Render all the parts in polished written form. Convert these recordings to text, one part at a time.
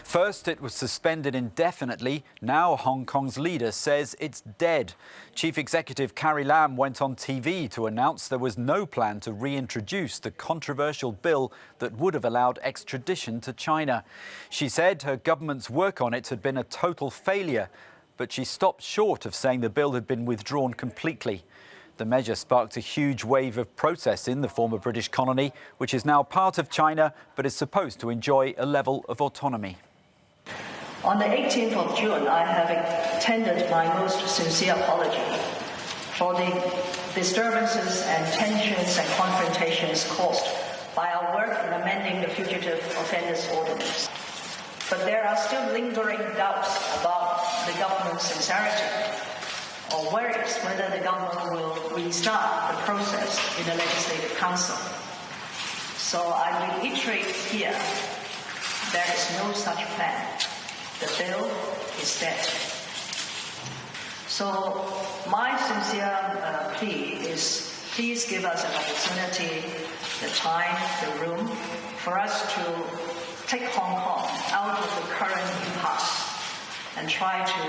First, it was suspended indefinitely. Now Hong Kong's leader says it's dead. Chief Executive Carrie Lam went on TV to announce there was no plan to reintroduce the controversial bill that would have allowed extradition to China. She said her government's work on it had been a total failure, but she stopped short of saying the bill had been withdrawn completely. The measure sparked a huge wave of protests in the former British colony, which is now part of China but is supposed to enjoy a level of autonomy. On the 18th of June, I have tendered my most sincere apology for the disturbances and tensions and confrontations caused by our work in amending the Fugitive Offenders Ordinance. But there are still lingering doubts about the government's sincerity or worries whether the government will restart the process in the Legislative Council. So I reiterate here, there is no such plan. The bill is dead. So my sincere plea is please give us an opportunity, the time, the room for us to take Hong Kong out of the current impasse and try to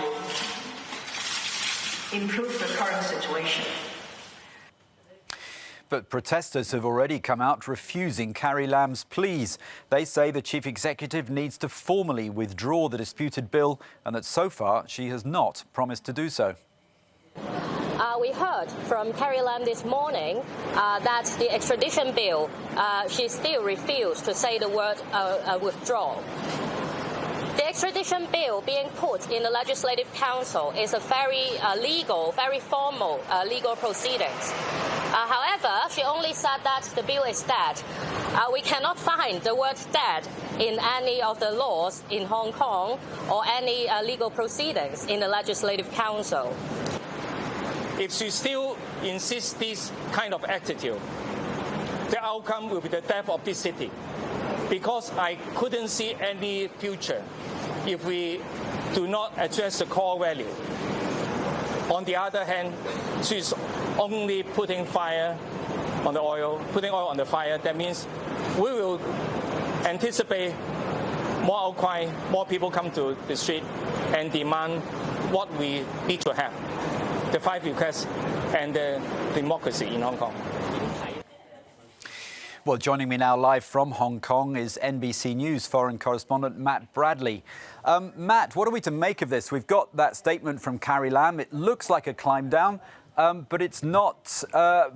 improve the current situation. But protesters have already come out refusing Carrie Lam's pleas. They say the chief executive needs to formally withdraw the disputed bill and that so far she has not promised to do so. We heard from Carrie Lam this morning that the extradition bill, she still refused to say the word withdraw. The extradition bill being put in the Legislative Council is a very legal, very formal legal proceedings. However, she only said that the bill is dead. We cannot find the word dead in any of the laws in Hong Kong or any legal proceedings in the Legislative Council. If she still insists this kind of attitude, the outcome will be the death of this city, because I couldn't see any future if we do not address the core value. On the other hand, she's only putting fire on the oil, putting oil on the fire. That means we will anticipate more outcry, more people come to the street and demand what we need to have, the 5 requests and the democracy in Hong Kong. Well, joining me now live from Hong Kong is NBC News foreign correspondent Matt Bradley. Matt, what are we to make of this? We've got that statement from Carrie Lam. It looks like a climb down, but it's not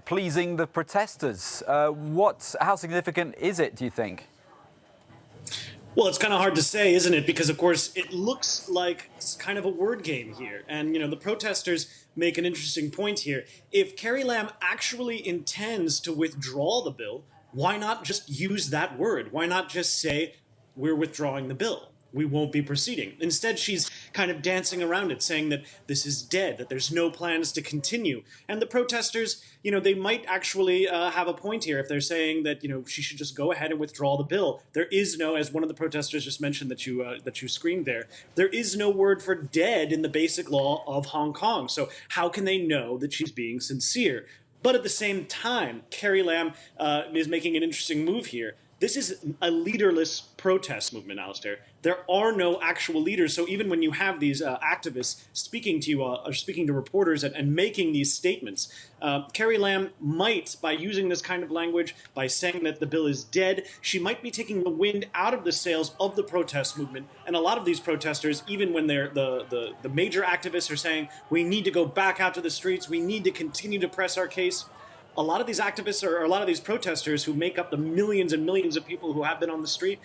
pleasing the protesters. How significant is it, do you think? Well, it's kind of hard to say, isn't it? Because, of course, it looks like it's kind of a word game here. And, the protesters make an interesting point here. If Carrie Lam actually intends to withdraw the bill, why not just use that word? Why not just say, we're withdrawing the bill? We won't be proceeding. Instead, she's kind of dancing around it, saying that this is dead, that there's no plans to continue. And the protesters, they might actually have a point here if they're saying that, she should just go ahead and withdraw the bill. There is no, as one of the protesters just mentioned that you screened there is no word for dead in the basic law of Hong Kong. So how can they know that she's being sincere? But at the same time, Carrie Lam is making an interesting move here. This is a leaderless protest movement, Alistair. There are no actual leaders. So even when you have these activists speaking to you, or speaking to reporters and making these statements, Carrie Lam might, by using this kind of language, by saying that the bill is dead, she might be taking the wind out of the sails of the protest movement. And a lot of these protesters, even when they're the major activists are saying, we need to go back out to the streets, we need to continue to press our case, a lot of these activists or a lot of these protesters who make up the millions and millions of people who have been on the street,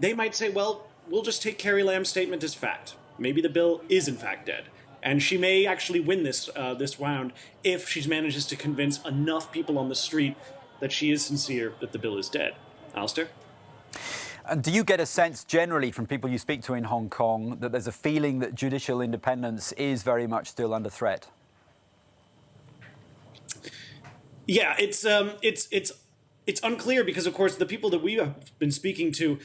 they might say, well, we'll just take Carrie Lam's statement as fact. Maybe the bill is in fact dead. And she may actually win this round if she manages to convince enough people on the street that she is sincere that the bill is dead. Alistair? And do you get a sense generally from people you speak to in Hong Kong that there's a feeling that judicial independence is very much still under threat? Yeah, it's unclear because, of course, the people that we have been speaking to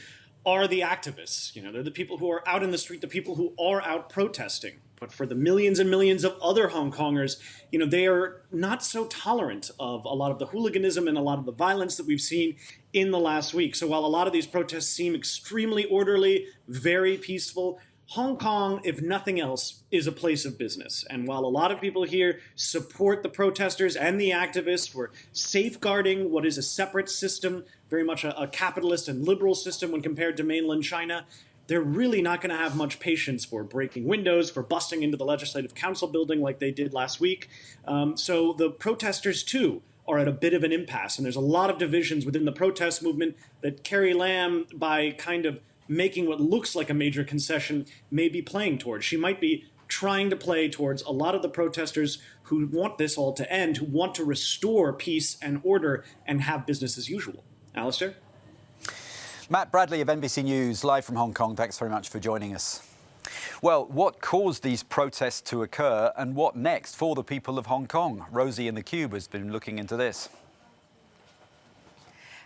are the activists. You know, they're the people who are out in the street, the people who are out protesting. But for the millions and millions of other Hong Kongers, you know, they are not so tolerant of a lot of the hooliganism and a lot of the violence that we've seen in the last week. So while a lot of these protests seem extremely orderly, very peaceful, Hong Kong, if nothing else, is a place of business. And while a lot of people here support the protesters and the activists for safeguarding what is a separate system, very much a capitalist and liberal system when compared to mainland China, they're really not going to have much patience for breaking windows, for busting into the Legislative Council building like they did last week. So the protesters, too, are at a bit of an impasse. And there's a lot of divisions within the protest movement that Carrie Lam, by kind of making what looks like a major concession, may be playing towards. She might be trying to play towards a lot of the protesters who want this all to end, who want to restore peace and order and have business as usual. Alistair? Matt Bradley of NBC News, live from Hong Kong. Thanks very much for joining us. Well, what caused these protests to occur and what next for the people of Hong Kong? Rosie in the Cube has been looking into this.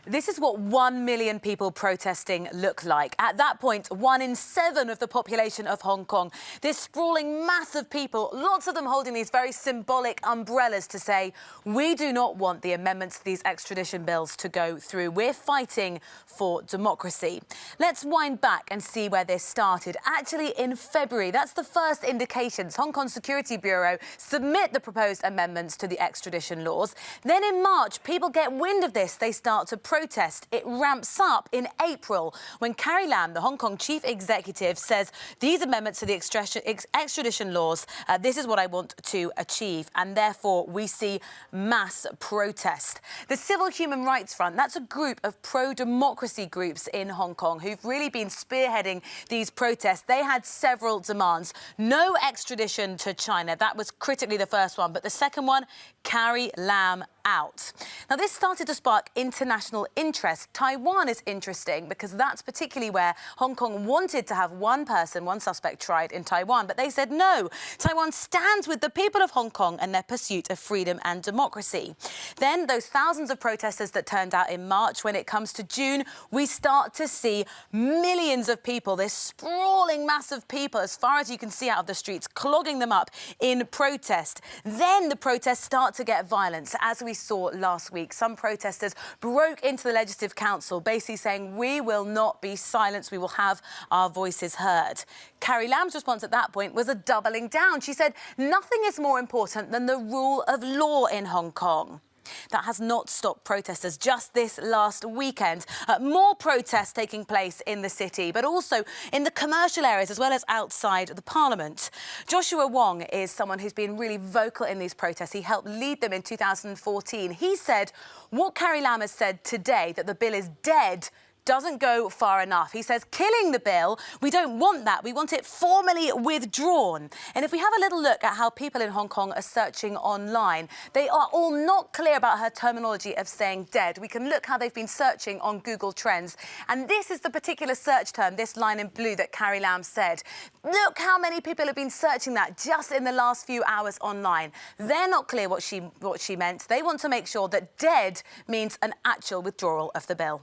This is what 1 million people protesting look like. At that point, 1 in 7 of the population of Hong Kong. This sprawling mass of people, lots of them holding these very symbolic umbrellas to say, we do not want the amendments to these extradition bills to go through. We're fighting for democracy. Let's wind back and see where this started. Actually, in February, that's the first indications. Hong Kong Security Bureau submit the proposed amendments to the extradition laws. Then in March, people get wind of this. They start to protest. It ramps up in April when Carrie Lam, the Hong Kong chief executive, says these amendments to the extradition laws, this is what I want to achieve. And therefore, we see mass protest. The Civil Human Rights Front, that's a group of pro-democracy groups in Hong Kong who've really been spearheading these protests. They had several demands. No extradition to China. That was critically the first one. But the second one, Carrie Lam out. Now, this started to spark international interest. Taiwan is interesting because that's particularly where Hong Kong wanted to have one suspect tried in Taiwan, but they said no. Taiwan stands with the people of Hong Kong and their pursuit of freedom and democracy. Then those thousands of protesters that turned out in March, when it comes to June, we start to see millions of people, this sprawling mass of people, as far as you can see out of the streets, clogging them up in protest. Then the protests start to get violent, as we saw last week. Some protesters broke into the Legislative Council, basically saying, we will not be silenced, we will have our voices heard. Carrie Lam's response at that point was a doubling down. She said, nothing is more important than the rule of law in Hong Kong. That has not stopped protesters. Just this last weekend, more protests taking place in the city, but also in the commercial areas as well as outside the Parliament. Joshua Wong is someone who's been really vocal in these protests. He helped lead them in 2014. He said what Carrie Lam has said today, that the bill is dead, doesn't go far enough. He says, killing the bill, we don't want that. We want it formally withdrawn. And if we have a little look at how people in Hong Kong are searching online, they are all not clear about her terminology of saying dead. We can look how they've been searching on Google Trends. And this is the particular search term, this line in blue that Carrie Lam said. Look how many people have been searching that just in the last few hours online. They're not clear what she meant. They want to make sure that dead means an actual withdrawal of the bill.